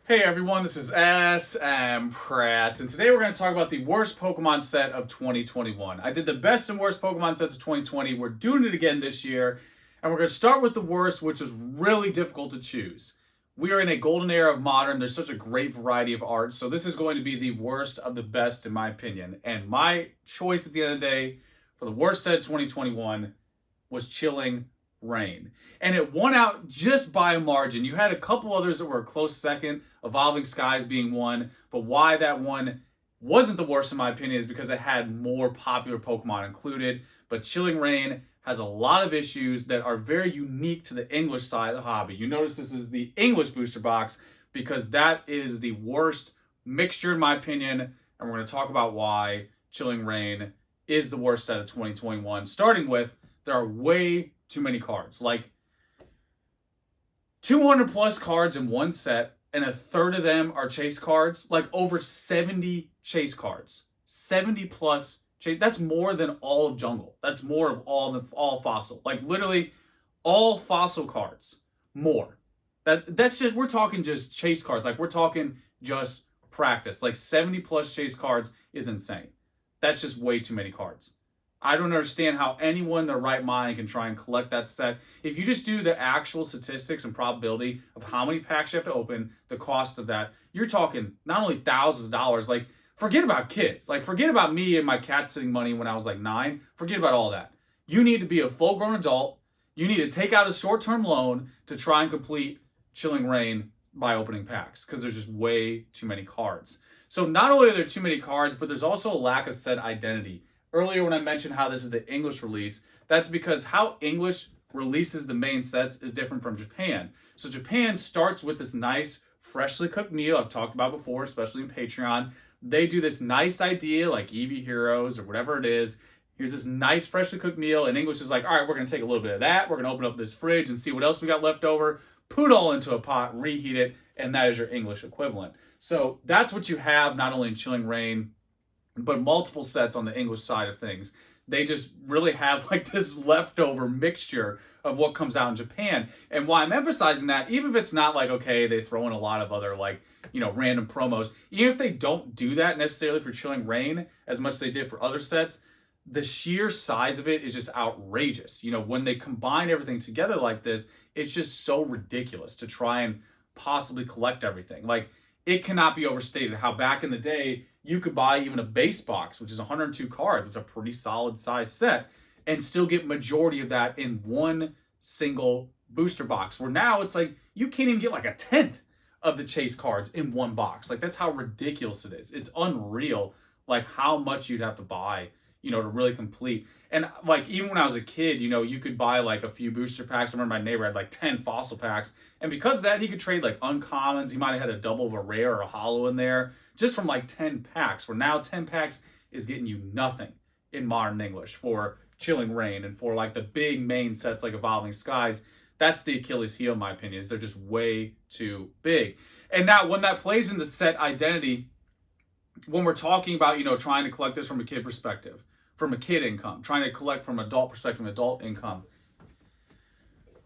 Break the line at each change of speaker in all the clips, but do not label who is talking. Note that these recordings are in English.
Hey everyone, this is smpratte, and today we're going to talk about the worst Pokemon set of 2021. I did the best and worst Pokemon sets of 2020. We're doing it again this year, and we're going to start with the worst, which is really difficult to choose. We are in a golden era of modern. There's such a great variety of art, so this is going to be the worst of the best, in my opinion. And my choice at the end of the day for the worst set of 2021 was Chilling Reign. And it won out just by a margin. You had a couple others that were a close second, Evolving Skies being one. But why that one wasn't the worst, in my opinion, is because it had more popular Pokemon included. But Chilling Reign has a lot of issues that are very unique to the English side of the hobby. You notice this is the English booster box because that is the worst mixture, in my opinion. And we're going to talk about why Chilling Reign is the worst set of 2021. Starting with, there are way too many cards. Like 200 plus cards in one set, and a third of them are chase cards. Like over 70 chase cards. 70 plus chase. That's more than all of Jungle. That's more of all fossil. Like literally all fossil cards. More. That's just, we're talking just chase cards. Like we're talking just practice. Like 70 plus chase cards is insane. That's just way too many cards. I don't understand how anyone in their right mind can try and collect that set. If you just do the actual statistics and probability of how many packs you have to open, the cost of that, you're talking not only thousands of dollars, like forget about kids. Like forget about me and my cat sitting money when I was like 9. Forget about all that. You need to be a full-grown adult. You need to take out a short-term loan to try and complete Chilling Reign by opening packs because there's just way too many cards. So not only are there too many cards, but there's also a lack of set identity. Earlier when I mentioned how this is the English release, that's because how English releases the main sets is different from Japan. So Japan starts with this nice, freshly cooked meal I've talked about before, especially in Patreon. They do this nice idea like Eevee Heroes or whatever it is. Here's this nice, freshly cooked meal, and English is like, all right, we're going to take a little bit of that. We're going to open up this fridge and see what else we got left over, put it all into a pot, reheat it, and that is your English equivalent. So that's what you have not only in Chilling Reign, but multiple sets on the English side of things. They just really have like this leftover mixture of what comes out in Japan. And why I'm emphasizing that, even if it's not like, okay, they throw in a lot of other like, random promos, even if they don't do that necessarily for Chilling Reign as much as they did for other sets, the sheer size of it is just outrageous. When they combine everything together like this, it's just so ridiculous to try and possibly collect everything. Like, it cannot be overstated how back in the day, you could buy even a base box, which is 102 cards. It's a pretty solid size set, and still get majority of that in one single booster box. Where now it's like you can't even get like a tenth of the chase cards in one box. Like that's how ridiculous it is. It's unreal, like how much you'd have to buy, to really complete. And like even when I was a kid, you could buy like a few booster packs. I remember my neighbor had like 10 fossil packs, and because of that, he could trade like uncommons. He might have had a double of a rare or a hollow in there just from like 10 packs, where now 10 packs is getting you nothing in modern English for Chilling Reign. And for like the big main sets like Evolving Skies, that's the Achilles heel, in my opinion, is they're just way too big. And now when that plays into set identity, when we're talking about, trying to collect this from a kid perspective, from a kid income, trying to collect from adult perspective, adult income,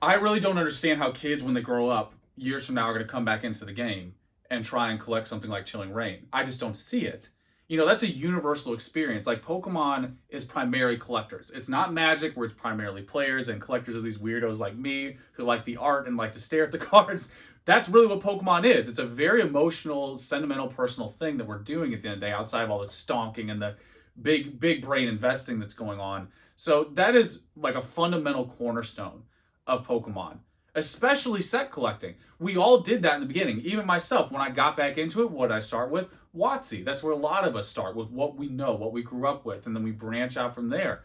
I really don't understand how kids, when they grow up, years from now, are going to come back into the game and try and collect something like Chilling Reign. I just don't see it. That's a universal experience. Like Pokemon is primarily collectors. It's not Magic, where it's primarily players, and collectors are these weirdos like me who like the art and like to stare at the cards. That's really what Pokemon is. It's a very emotional, sentimental, personal thing that we're doing at the end of the day, outside of all the stonking and the big brain investing that's going on. So that is like a fundamental cornerstone of Pokemon, especially set collecting. We all did that in the beginning. Even myself, when I got back into it, what did I start with? WotC. That's where a lot of us start, with what we know, what we grew up with, and then we branch out from there.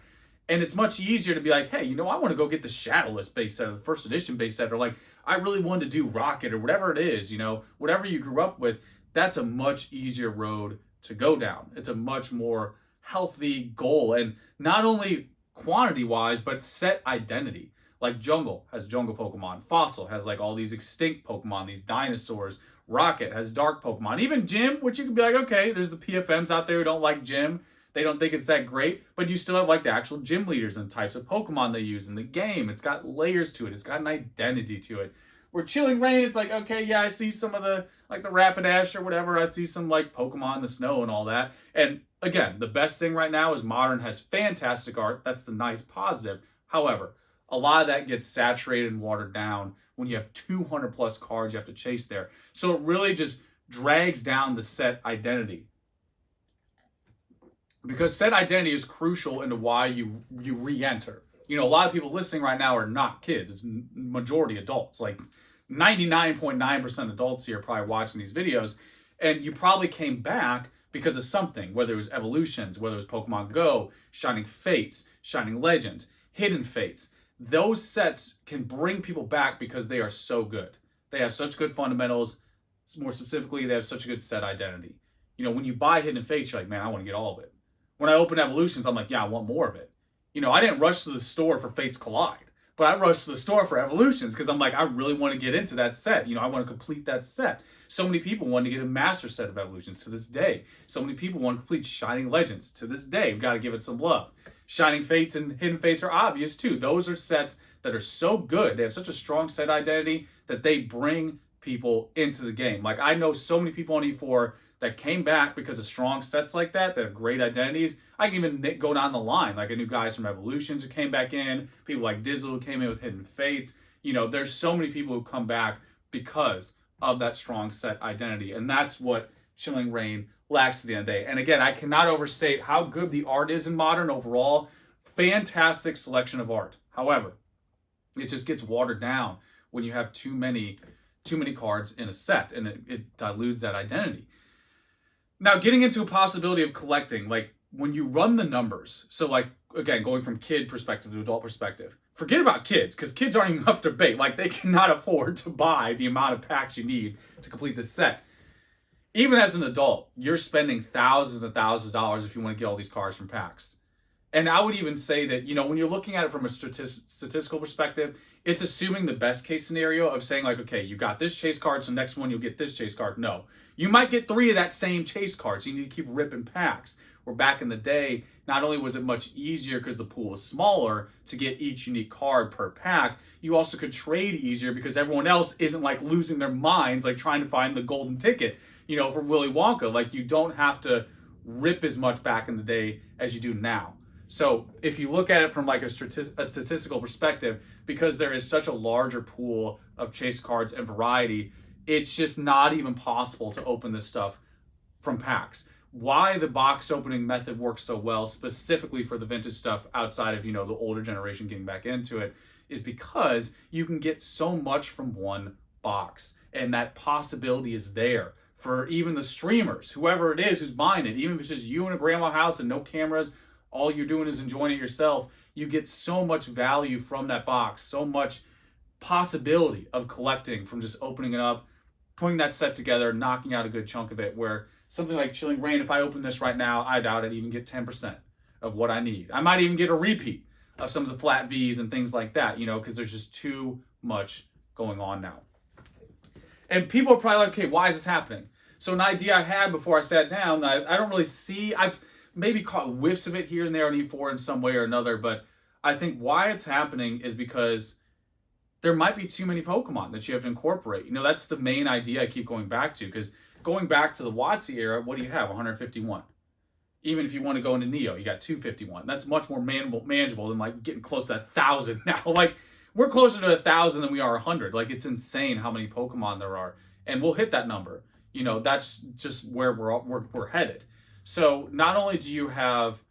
And it's much easier to be like, hey, I want to go get the Shadowless base set or the first edition base set, or like, I really wanted to do Rocket or whatever it is, whatever you grew up with, that's a much easier road to go down. It's a much more healthy goal. And not only quantity wise, but set identity. Like Jungle has jungle Pokemon. Fossil has like all these extinct Pokemon, these dinosaurs. Rocket has dark Pokemon. Even Gym, which you could be like, okay, there's the PFMs out there who don't like Gym. They don't think it's that great, but you still have like the actual gym leaders and types of Pokemon they use in the game. It's got layers to it. It's got an identity to it. Where Chilling Reign, it's like, okay, yeah, I see some of the, like the Rapidash or whatever. I see some like Pokemon in the snow and all that. And again, the best thing right now is Modern has fantastic art. That's the nice positive. However, a lot of that gets saturated and watered down when you have 200 plus cards you have to chase there. So it really just drags down the set identity. Because set identity is crucial into why you re-enter. You know, a lot of people listening right now are not kids. It's majority adults. Like 99.9% adults here probably watching these videos. And you probably came back because of something, whether it was Evolutions, whether it was Pokemon Go, Shining Fates, Shining Legends, Hidden Fates. Those sets can bring people back because they are so good. They have such good fundamentals. More specifically, they have such a good set identity. You know, when you buy Hidden Fates, you're like, man, I want to get all of it. When I open Evolutions, I'm like, yeah, I want more of it. You know, I didn't rush to the store for Fates Collide, but I rushed to the store for Evolutions because I'm like, I really want to get into that set. You know, I want to complete that set. So many people want to get a master set of Evolutions to this day. So many people want to complete Shining Legends to this day. We've got to give it some love. Shining Fates and Hidden Fates are obvious too. Those are sets that are so good. They have such a strong set identity that they bring people into the game. Like I know so many people on E4 that came back because of strong sets like that have great identities. I can even go down the line. Like I knew guys from Evolutions who came back in, people like Dizzle who came in with Hidden Fates. You know, there's so many people who come back because of that strong set identity. And that's what Chilling Reign lacks at the end of the day. And again, I cannot overstate how good the art is in Modern overall. Fantastic selection of art. However, it just gets watered down when you have too many cards in a set, and it dilutes that identity. Now, getting into a possibility of collecting, like when you run the numbers, so like, again, going from kid perspective to adult perspective, forget about kids, because kids aren't even up to bait. Like, they cannot afford to buy the amount of packs you need to complete this set. Even as an adult, you're spending thousands and thousands of dollars if you want to get all these cards from packs. And I would even say that, you know, when you're looking at it from a statistical perspective, it's assuming the best case scenario of saying like, okay, you got this chase card, so next one you'll get this chase card. No, you might get 3 of that same chase card, so you need to keep ripping packs. Where back in the day, not only was it much easier because the pool was smaller to get each unique card per pack, you also could trade easier because everyone else isn't like losing their minds, like trying to find the golden ticket, you know, for Willy Wonka. Like you don't have to rip as much back in the day as you do now. So if you look at it from like a statistical perspective, because there is such a larger pool of chase cards and variety, it's just not even possible to open this stuff from packs. Why the box opening method works so well, specifically for the vintage stuff outside of, you know, the older generation getting back into it, is because you can get so much from one box. And that possibility is there for even the streamers, whoever it is who's buying it, even if it's just you in a grandma house and no cameras, all you're doing is enjoying it yourself, you get so much value from that box, so much possibility of collecting from just opening it up, putting that set together, knocking out a good chunk of it, where something like Chilling Reign, if I open this right now, I doubt I'd even get 10% of what I need. I might even get a repeat of some of the flat Vs and things like that, you know, because there's just too much going on now. And people are probably like, okay, why is this happening? So an idea I had before I sat down, I don't really see, I've maybe caught whiffs of it here and there on E4 in some way or another, but I think why it's happening is because there might be too many Pokemon that you have to incorporate. You know, that's the main idea I keep going back to, because going back to the WotC era, what do you have? 151. Even if you want to go into Neo, you got 251. That's much more manageable than like getting close to 1,000 now. Like, we're closer to 1,000 than we are 100. Like, it's insane how many Pokemon there are, and we'll hit that number. You know, that's just where we're headed. So not only do you have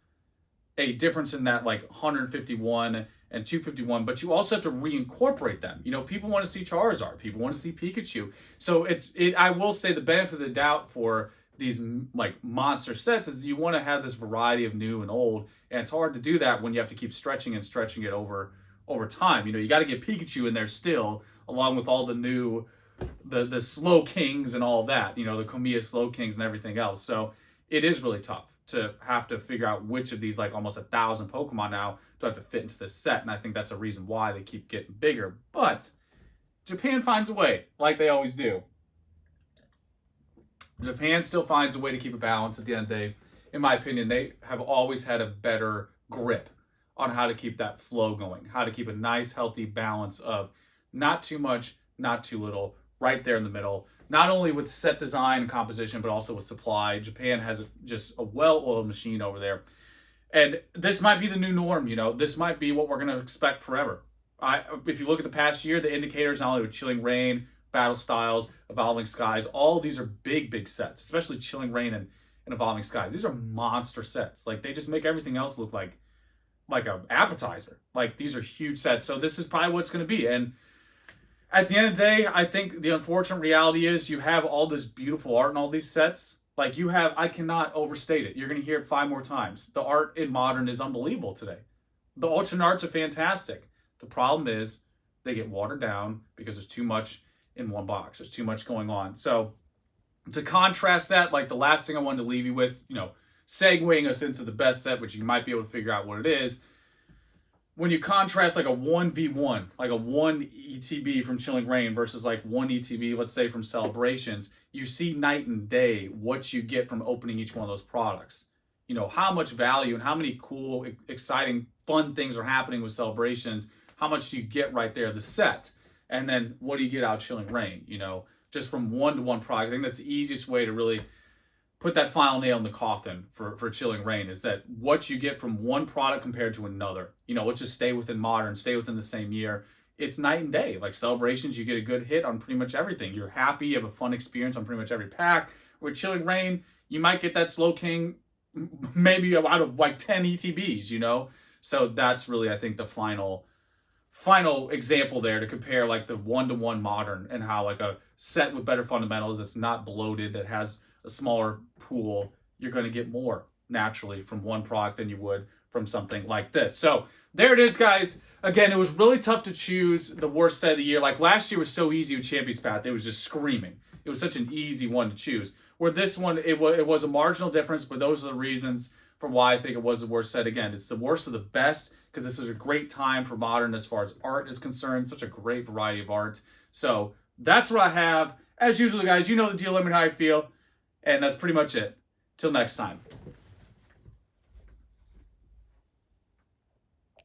a difference in that like 151 and 251, but you also have to reincorporate them. You know, people want to see Charizard, people want to see Pikachu. So I will say the benefit of the doubt for these like monster sets is you want to have this variety of new and old, and it's hard to do that when you have to keep stretching it over time. You know, you got to get Pikachu in there still, along with all the new the Slow Kings and all of that, you know, the Komiya Slow Kings and everything else. So it is really tough to have to figure out which of these like almost 1,000 Pokemon now do I have to fit into this set. And I think that's a reason why they keep getting bigger. But Japan finds a way, like they always do. Japan still finds a way to keep a balance at the end of the day. In my opinion, they have always had a better grip on how to keep that flow going, how to keep a nice, healthy balance of not too much not too little, right there in the middle. Not only with set design and composition, but also with supply. Japan has just a well-oiled machine over there. And this might be the new norm, you know. This might be what we're going to expect forever. If you look at the past year, the indicators, not only with Chilling Reign, Battle Styles, Evolving Skies, all of these are big, big sets, especially Chilling Reign and Evolving Skies. These are monster sets. Like, they just make everything else look like an appetizer. Like, these are huge sets. So this is probably what it's going to be. And at the end of the day, I think the unfortunate reality is you have all this beautiful art in all these sets. Like, you have, I cannot overstate it. You're going to hear it 5 more times. The art in Modern is unbelievable today. The alternate arts are fantastic. The problem is they get watered down because there's too much in one box. There's too much going on. So to contrast that, like, the last thing I wanted to leave you with, you know, segueing us into the best set, which you might be able to figure out what it is. When you contrast like a 1v1, like a 1 ETB from Chilling Reign versus like 1 ETB, let's say from Celebrations, you see night and day what you get from opening each one of those products. You know, how much value and how many cool, exciting, fun things are happening with Celebrations, how much do you get right there, the set. And then what do you get out of Chilling Reign, you know, just from one-to-one product. I think that's the easiest way to really put that final nail in the coffin for Chilling Reign, is that what you get from one product compared to another. You know, let's just stay within Modern, stay within the same year. It's night and day. Like Celebrations, you get a good hit on pretty much everything. You're happy, you have a fun experience on pretty much every pack. With Chilling Reign, you might get that Slow King maybe out of like 10 ETBs, you know? So that's really, I think, the final example there to compare like the one-to-one Modern and how like a set with better fundamentals that's not bloated, that has a smaller pool, you're going to get more naturally from one product than you would from something like this. So there it is, guys. Again, it was really tough to choose the worst set of the year. Like last year was so easy with Champions Path. It was just screaming. It was such an easy one to choose. Where this one, it was a marginal difference, but those are the reasons for why I think it was the worst set. Again, it's the worst of the best because this is a great time for Modern as far as art is concerned. Such a great variety of art. So that's what I have. As usual, guys, you know the deal. Let me know how you feel. And that's pretty much it. Till next time.